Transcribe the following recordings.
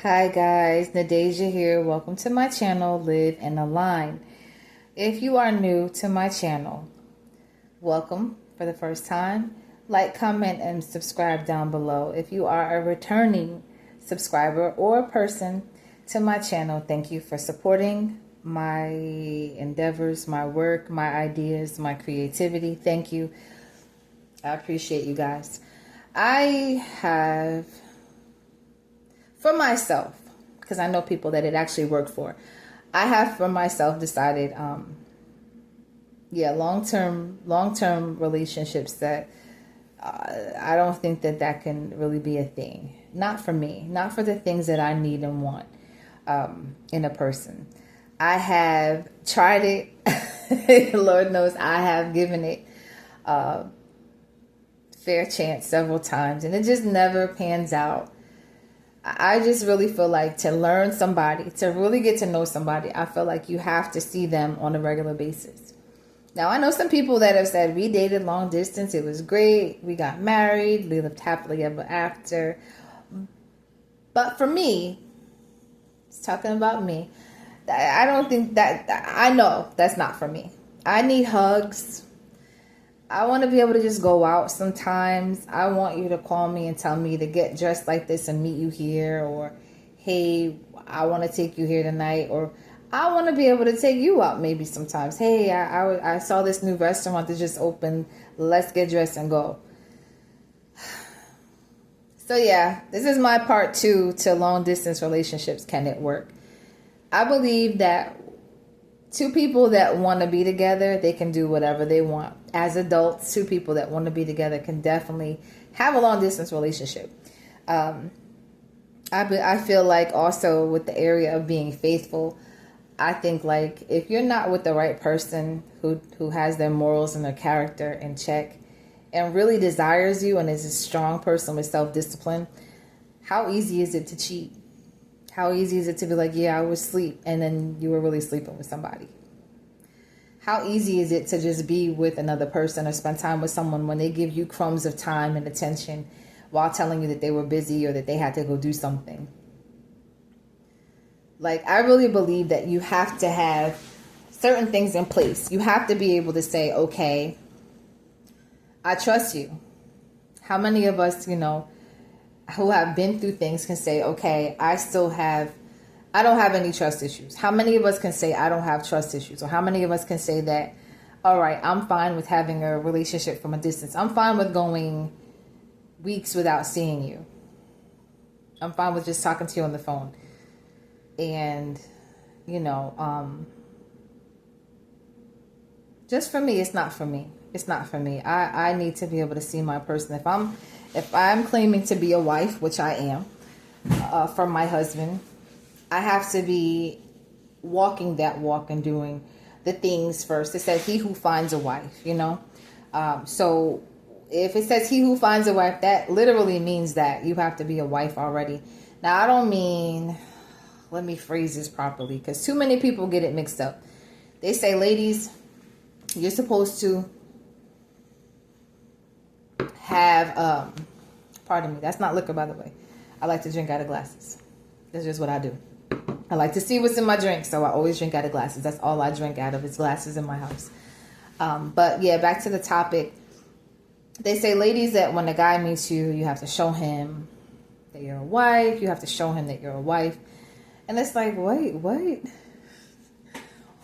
Hi guys, Nadeja here. Welcome to my channel, Live and Align. If you are new to my channel, welcome for the first time. Like, comment, and subscribe down below. If you are a returning subscriber or person to my channel, thank you for supporting my endeavors, my work, my ideas, my creativity. Thank you. I appreciate you guys. I have, for myself, because I know people that it actually worked for, I have for myself decided, long-term relationships that I don't think that can really be a thing. Not for me, not for the things that I need and want in a person. I have tried it. Lord knows I have given it a fair chance several times, and it just never pans out. I just really feel like to learn somebody, to really get to know somebody, I feel like you have to see them on a regular basis. Now, I know some people that have said, we dated long distance, it was great, we got married, we lived happily ever after. But for me, it's talking about me, I don't think that, I know that's not for me. I need hugs. I want to be able to just go out sometimes. I want you to call me and tell me to get dressed like this and meet you here. Or, hey, I want to take you here tonight. Or, I want to be able to take you out maybe sometimes. Hey, I saw this new restaurant that just opened. Let's get dressed and go. So, yeah, this is my part 2 to long distance relationships. Can it work? I believe that two people that want to be together, they can do whatever they want. As adults, two people that want to be together can definitely have a long distance relationship. I feel like also with the area of being faithful, I think like if you're not with the right person who has their morals and their character in check and really desires you and is a strong person with self-discipline, how easy is it to cheat? How easy is it to be like, yeah, I was asleep, and then you were really sleeping with somebody? How easy is it to just be with another person or spend time with someone when they give you crumbs of time and attention while telling you that they were busy or that they had to go do something? Like, I really believe that you have to have certain things in place. You have to be able to say, okay, I trust you. How many of us, who have been through things can say, okay, I don't have any trust issues? How many of us can say I don't have trust issues? Or how many of us can say that, all right, I'm fine with having a relationship from a distance. I'm fine with going weeks without seeing you. I'm fine with just talking to you on the phone. And, just for me, it's not for me. It's not for me. I need to be able to see my person. If I'm claiming to be a wife, which I am, for my husband, I have to be walking that walk and doing the things first. It says he who finds a wife, So if it says he who finds a wife, that literally means that you have to be a wife already. Now, I don't mean, let me phrase this properly, because too many people get it mixed up. They say, ladies, you're supposed to have, pardon me, that's not liquor, by the way. I like to drink out of glasses. That's just what I do. I like to see what's in my drink, so I always drink out of glasses. That's all I drink out of is glasses in my house. But yeah, back to the topic. They say, ladies, that when a guy meets you, you have to show him that you're a wife. You have to show him that you're a wife. And it's like, wait, what?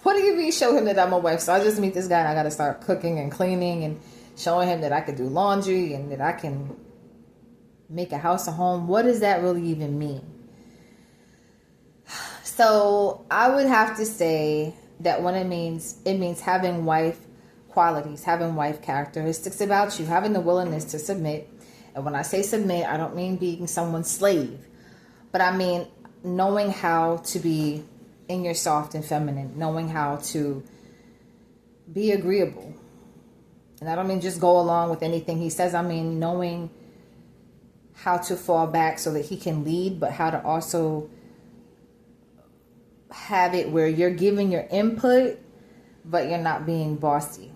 What do you mean show him that I'm a wife? So I just meet this guy and I got to start cooking and cleaning and showing him that I could do laundry and that I can make a house a home. What does that really even mean? So I would have to say that when it means having wife qualities, having wife characteristics about you, having the willingness to submit. And when I say submit, I don't mean being someone's slave, but I mean knowing how to be in your soft and feminine, knowing how to be agreeable. And I don't mean just go along with anything he says. I mean knowing how to fall back so that he can lead, but how to also have it where you're giving your input, but you're not being bossy.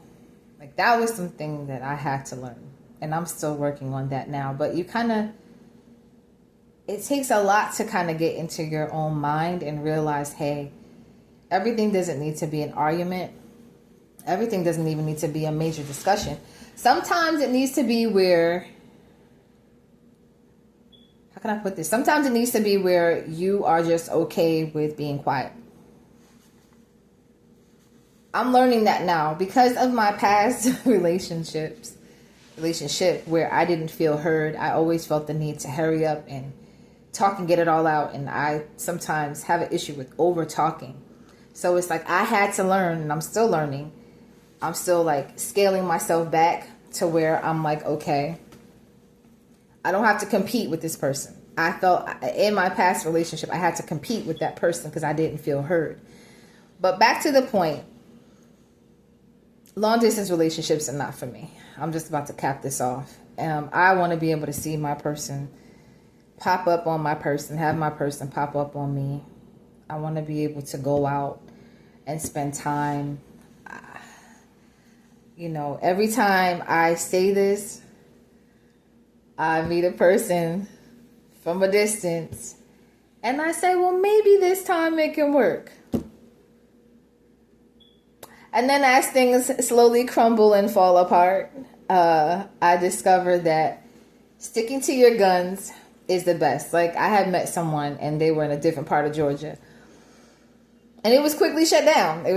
Like, that was something that I had to learn. And I'm still working on that now. But you kind of, it takes a lot to kind of get into your own mind and realize, hey, everything doesn't need to be an argument. Everything doesn't even need to be a major discussion. Sometimes it needs to be where, how can I put this? Sometimes it needs to be where you are just okay with being quiet. I'm learning that now because of my past relationship where I didn't feel heard. I always felt the need to hurry up and talk and get it all out. And I sometimes have an issue with over talking. So it's like I had to learn, and I'm still learning. I'm still like scaling myself back to where I'm like, okay, I don't have to compete with this person. I felt in my past relationship, I had to compete with that person because I didn't feel heard. But back to the point, long distance relationships are not for me. I'm just about to cap this off. I want to be able to see my person pop up on my person, have my person pop up on me. I want to be able to go out and spend time. You know, every time I say this, I meet a person from a distance and I say, well, maybe this time it can work. And then as things slowly crumble and fall apart, I discovered that sticking to your guns is the best. Like, I had met someone and they were in a different part of Georgia. And it was quickly shut down. It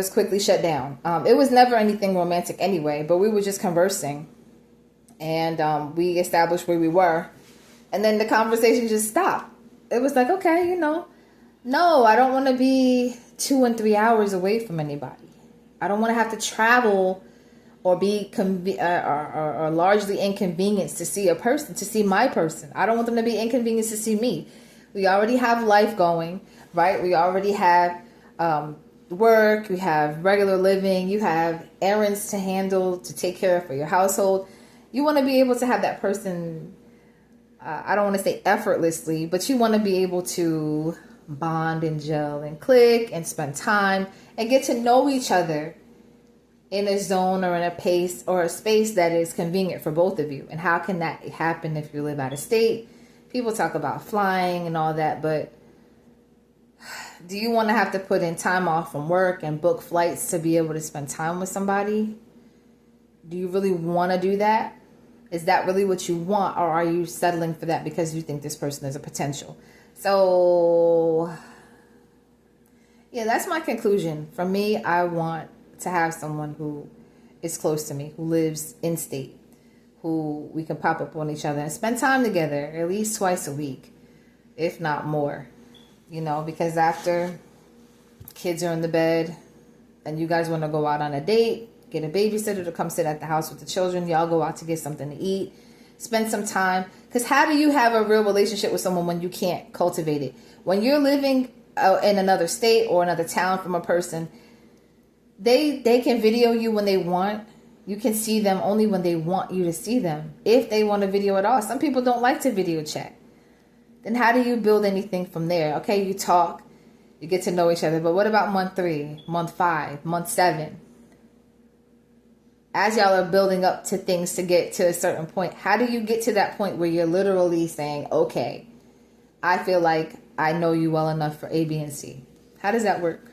was never anything romantic anyway, but we were just conversing. And we established where we were. And then the conversation just stopped. It was like, okay, no, I don't want to be 2 and 3 hours away from anybody. I don't want to have to travel or be or largely inconvenienced to see a person, to see my person. I don't want them to be inconvenienced to see me. We already have life going, right? We already have work. We have regular living. You have errands to handle, to take care of for your household. You want to be able to have that person, I don't want to say effortlessly, but you want to be able to bond and gel and click and spend time and get to know each other in a zone or in a pace or a space that is convenient for both of you. And how can that happen if you live out of state? People talk about flying and all that, but do you want to have to put in time off from work and book flights to be able to spend time with somebody? Do you really want to do that? Is that really what you want, or are you settling for that because you think this person is a potential? So, yeah, that's my conclusion. For me, I want to have someone who is close to me, who lives in state, who we can pop up on each other and spend time together at least twice a week, if not more. You know, because after kids are in the bed and you guys want to go out on a date, get a babysitter to come sit at the house with the children, y'all go out to get something to eat, spend some time. Because how do you have a real relationship with someone when you can't cultivate it? When you're living in another state or another town from a person, they can video you when they want. You can see them only when they want you to see them, if they want a video at all. Some people don't like to video chat. Then how do you build anything from there? Okay, you talk, you get to know each other. But what about month 3, month 5, month 7? As y'all are building up to things to get to a certain point, how do you get to that point where you're literally saying, okay, I feel like I know you well enough for A, B, and C? How does that work?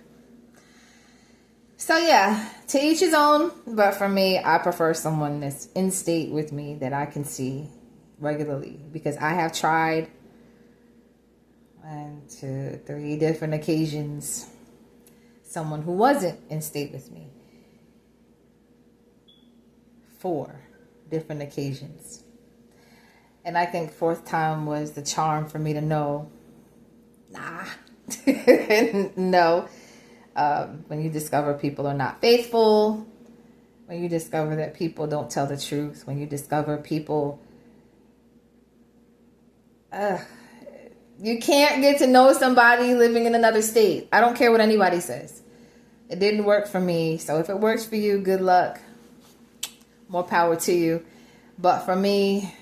So yeah, to each his own. But for me, I prefer someone that's in state with me that I can see regularly, because I have tried 1, 2, 3 different occasions someone who wasn't in state with me. 4 different occasions. And I think 4th time was the charm for me to know, nah, no. When you discover people are not faithful, when you discover that people don't tell the truth, when you discover people, you can't get to know somebody living in another state. I don't care what anybody says. It didn't work for me. So if it works for you, good luck. More power to you. But for me,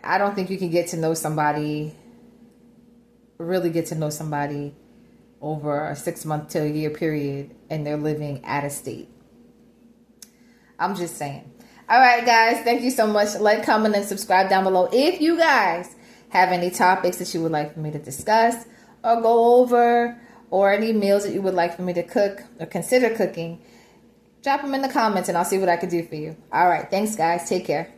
I don't think you can get to know somebody, really get to know somebody over a 6-month to a year period and they're living out of state. I'm just saying. All right, guys. Thank you so much. Like, comment, and subscribe down below. If you guys have any topics that you would like for me to discuss or go over, or any meals that you would like for me to cook or consider cooking, drop them in the comments and I'll see what I can do for you. All right. Thanks, guys. Take care.